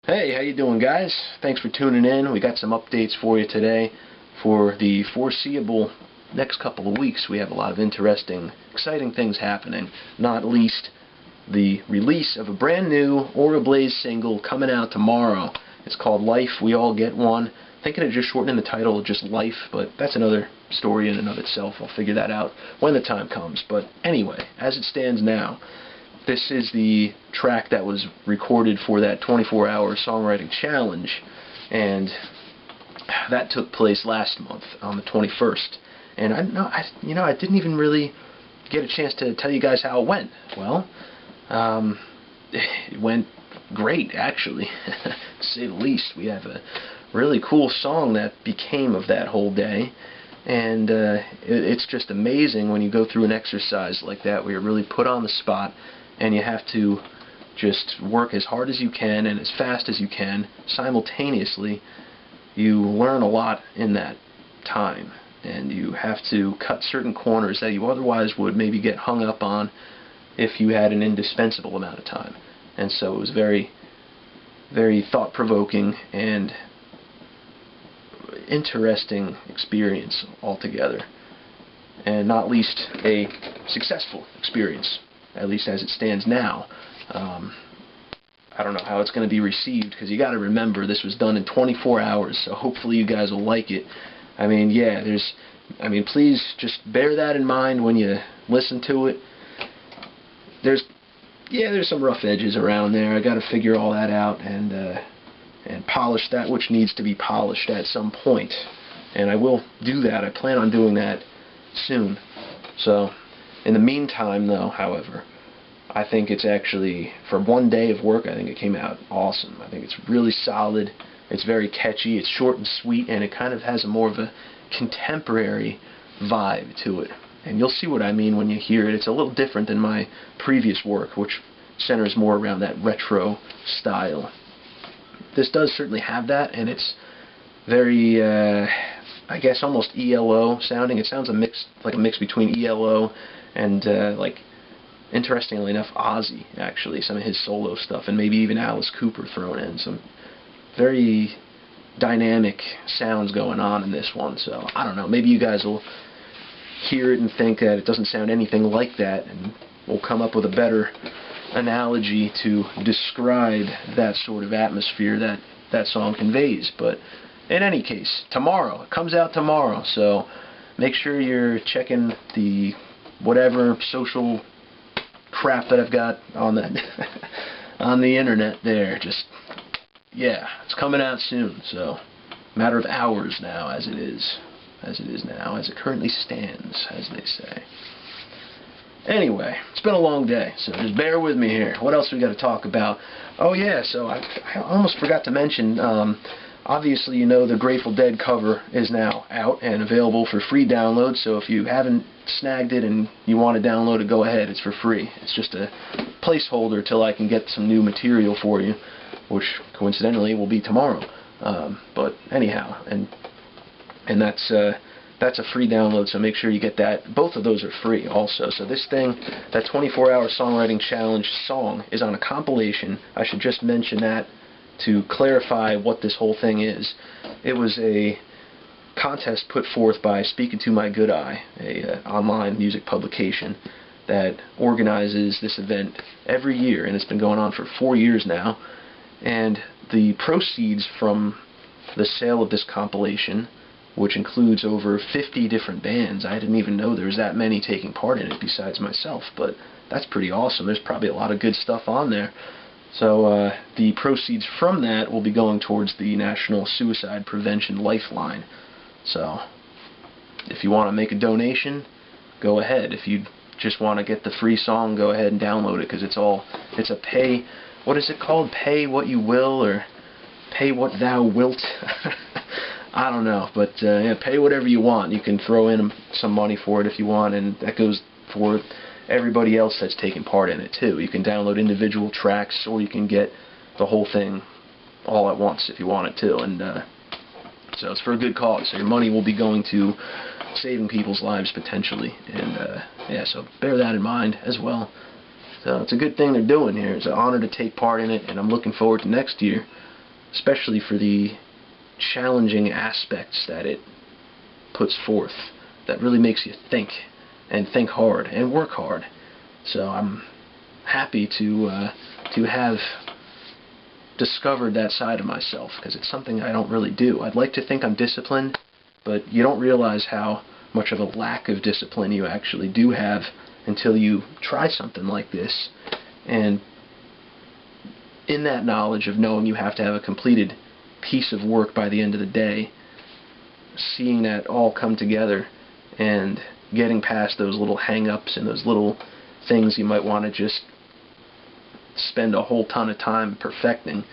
Hey, how you doing, guys? Thanks for tuning in. We got some updates for you today. For the foreseeable next couple of weeks, we have a lot of interesting, exciting things happening. Not least the release of a brand new Aura Blaze single coming out tomorrow. It's called Life, We All Get One. Thinking of just shortening the title to just Life, but that's another story in and of itself. I'll figure that out when the time comes. But anyway, as it stands now, this is the track that was recorded for that 24-hour songwriting challenge, and that took place last month on the 21st. And I didn't even really get a chance to tell you guys how it went. Well, it went great, actually, to say the least. We have a really cool song that became of that whole day. And it's just amazing when you go through an exercise like that where you're really put on the spot and you have to just work as hard as you can and as fast as you can simultaneously. You learn a lot in that time, and you have to cut certain corners that you otherwise would maybe get hung up on if you had an indispensable amount of time. And so it was very, very thought-provoking and interesting experience altogether, and not least a successful experience, at least as it stands now. I don't know how it's going to be received, because you got to remember this was done in 24 hours, so hopefully you guys will like it. Please just bear that in mind when you listen to it. There's some rough edges around there. I got to figure all that out and polish that which needs to be polished at some point. And I will do that. I plan on doing that soon. So, in the meantime, though, however, I think it's actually, for one day of work, I think it came out awesome. I think it's really solid. It's very catchy. It's short and sweet, and it kind of has more of a contemporary vibe to it. And you'll see what I mean when you hear it. It's a little different than my previous work, which centers more around that retro style. This does certainly have that, and it's very, I guess, almost ELO sounding. It sounds like a mix between ELO and, interestingly enough, Ozzy, actually, some of his solo stuff, and maybe even Alice Cooper thrown in. Some very dynamic sounds going on in this one, so I don't know, maybe you guys will hear it and think that it doesn't sound anything like that, and we'll come up with a better analogy to describe that sort of atmosphere that song conveys. But in any case, tomorrow, it comes out tomorrow, so make sure you're checking the whatever social crap that I've got on the on the internet there. It's coming out soon, so matter of hours now, as it currently stands, as they say. Anyway, it's been a long day, so just bear with me here. What else we got to talk about? Oh yeah, so I almost forgot to mention, obviously you know the Grateful Dead cover is now out and available for free download, so if you haven't snagged it and you want to download it, go ahead, it's for free. It's just a placeholder till I can get some new material for you, which coincidentally will be tomorrow. But anyhow, and that's a free download, so make sure you get that. Both of those are free also. So this thing, that 24-hour songwriting challenge song, is on a compilation. I should just mention that to clarify what this whole thing is. It was a contest put forth by Speaking to My Good Eye, a online music publication that organizes this event every year, and it's been going on for 4 years now. And the proceeds from the sale of this compilation, which includes over 50 different bands. I didn't even know there was that many taking part in it besides myself, but that's pretty awesome. There's probably a lot of good stuff on there. So the proceeds from that will be going towards the National Suicide Prevention Lifeline. So if you want to make a donation, go ahead. If you just want to get the free song, go ahead and download it, because it's a pay, what is it called? Pay what you will, or pay what thou wilt? I don't know, but pay whatever you want. You can throw in some money for it if you want, and that goes for everybody else that's taking part in it too. You can download individual tracks, or you can get the whole thing all at once if you want it to. And so it's for a good cause. So your money will be going to saving people's lives potentially, and so bear that in mind as well. So it's a good thing they're doing here. It's an honor to take part in it, and I'm looking forward to next year. especially for the challenging aspects that it puts forth, that really makes you think, and think hard, and work hard. So I'm happy to have discovered that side of myself, because it's something I don't really do. I'd like to think I'm disciplined, but you don't realize how much of a lack of discipline you actually do have until you try something like this. And in that knowledge of knowing you have to have a completed piece of work by the end of the day, seeing that all come together and getting past those little hang-ups and those little things you might want to just spend a whole ton of time perfecting,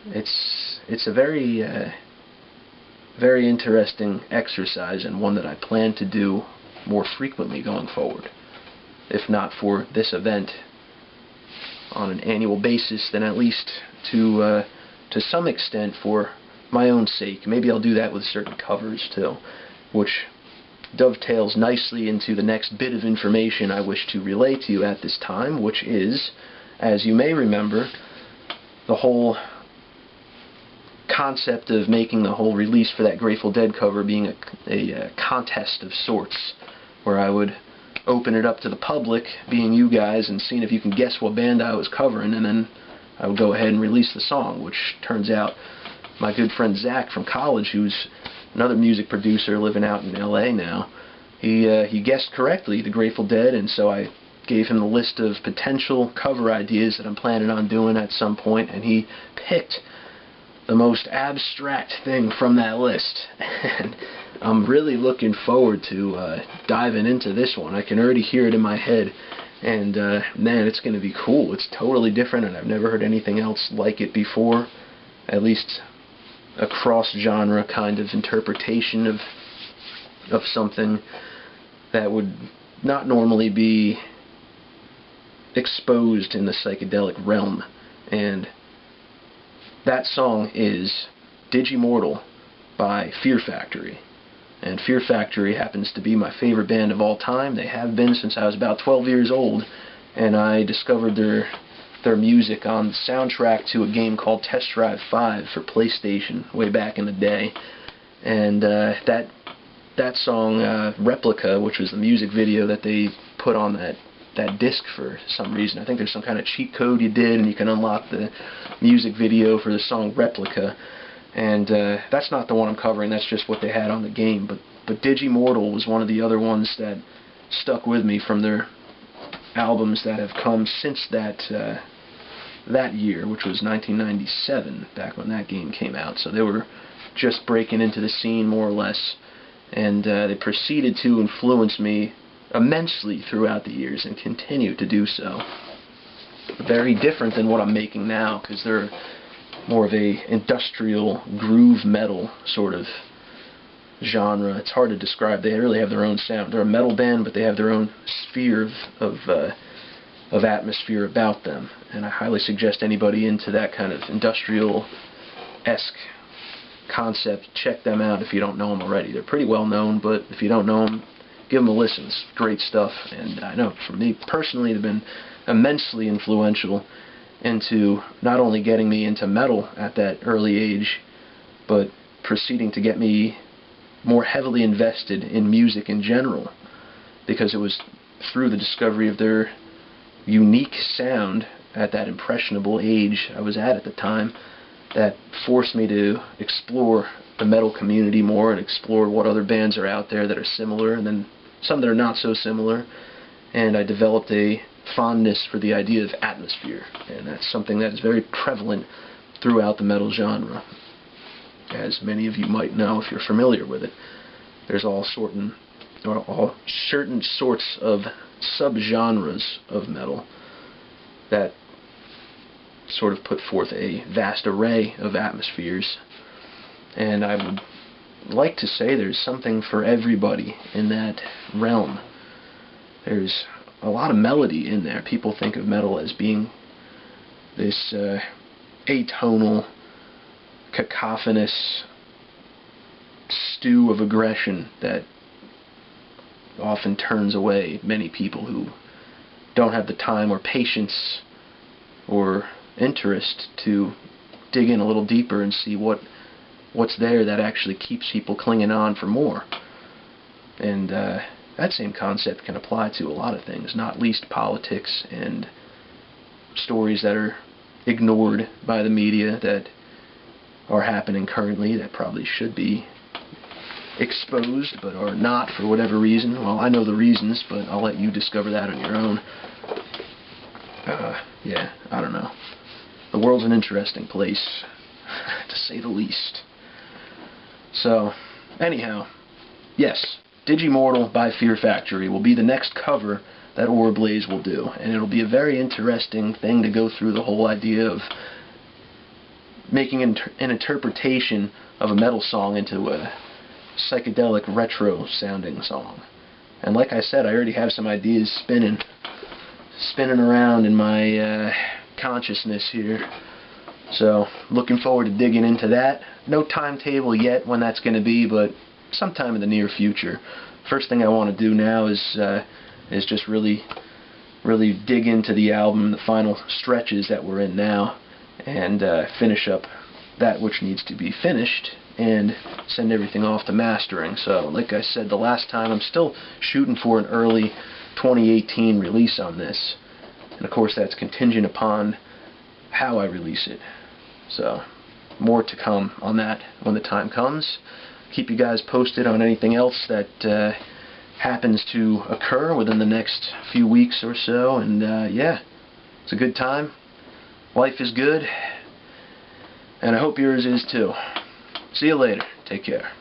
it's a very very interesting exercise, and one that I plan to do more frequently going forward. If not for this event on an annual basis, then at least to some extent for my own sake. Maybe I'll do that with certain covers too, which dovetails nicely into the next bit of information I wish to relay to you at this time, which is, as you may remember, the whole concept of making the whole release for that Grateful Dead cover being a contest of sorts, where I would open it up to the public, being you guys, and seeing if you can guess what band I was covering, and then I would go ahead and release the song, which turns out my good friend Zach from college, who's another music producer living out in LA now, he guessed correctly, the Grateful Dead, and so I gave him the list of potential cover ideas that I'm planning on doing at some point, and he picked the most abstract thing from that list. And I'm really looking forward to diving into this one. I can already hear it in my head, and man, it's going to be cool. It's totally different, and I've never heard anything else like it before, at least a cross-genre kind of interpretation of something that would not normally be exposed in the psychedelic realm. And that song is Digimortal by Fear Factory. And Fear Factory happens to be my favorite band of all time. They have been since I was about 12 years old, and I discovered their music on the soundtrack to a game called Test Drive 5 for PlayStation way back in the day. And that song, Replica, which was the music video that they put on that disc for some reason. I think there's some kind of cheat code you did, and you can unlock the music video for the song Replica. And that's not the one I'm covering, that's just what they had on the game. But Digimortal was one of the other ones that stuck with me from their albums that have come since that year, which was 1997, back when that game came out. So they were just breaking into the scene, more or less, and they proceeded to influence me immensely throughout the years and continue to do so. Very different than what I'm making now, because they're more of a industrial groove metal sort of genre. It's hard to describe. They really have their own sound. They're a metal band, but they have their own sphere of atmosphere about them, and I highly suggest anybody into that kind of industrial-esque concept, check them out if you don't know them already. They're pretty well known, but if you don't know them, give them a listen. It's great stuff, and I know for me personally they've been immensely influential into not only getting me into metal at that early age, but proceeding to get me more heavily invested in music in general, because it was through the discovery of their unique sound at that impressionable age I was at the time that forced me to explore the metal community more and explore what other bands are out there that are similar, and then some that are not so similar. And I developed a fondness for the idea of atmosphere, and that's something that is very prevalent throughout the metal genre, as many of you might know if you're familiar with it. There's all certain sorts of subgenres of metal that sort of put forth a vast array of atmospheres, and I would like to say there's something for everybody in that realm. There's a lot of melody in there. People think of metal as being this atonal, cacophonous stew of aggression that often turns away many people who don't have the time or patience or interest to dig in a little deeper and see what's there that actually keeps people clinging on for more. And that same concept can apply to a lot of things, not least politics and stories that are ignored by the media that are happening currently that probably should be exposed but are not for whatever reason. Well, I know the reasons, but I'll let you discover that on your own. Yeah, I don't know. The world's an interesting place, to say the least. So, anyhow, yes, Digimortal by Fear Factory will be the next cover that Aurablaze will do, and it'll be a very interesting thing to go through the whole idea of making an interpretation of a metal song into a psychedelic retro-sounding song. And like I said, I already have some ideas spinning around in my consciousness here. So, looking forward to digging into that. No timetable yet when that's going to be, but sometime in the near future. First thing I want to do now is just really dig into the album, the final stretches that we're in now, and finish up that which needs to be finished, and send everything off to mastering. So, like I said the last time, I'm still shooting for an early 2018 release on this. And of course that's contingent upon how I release it. So, more to come on that when the time comes. Keep you guys posted on anything else that happens to occur within the next few weeks or so. And yeah, it's a good time. Life is good. And I hope yours is too. See you later. Take care.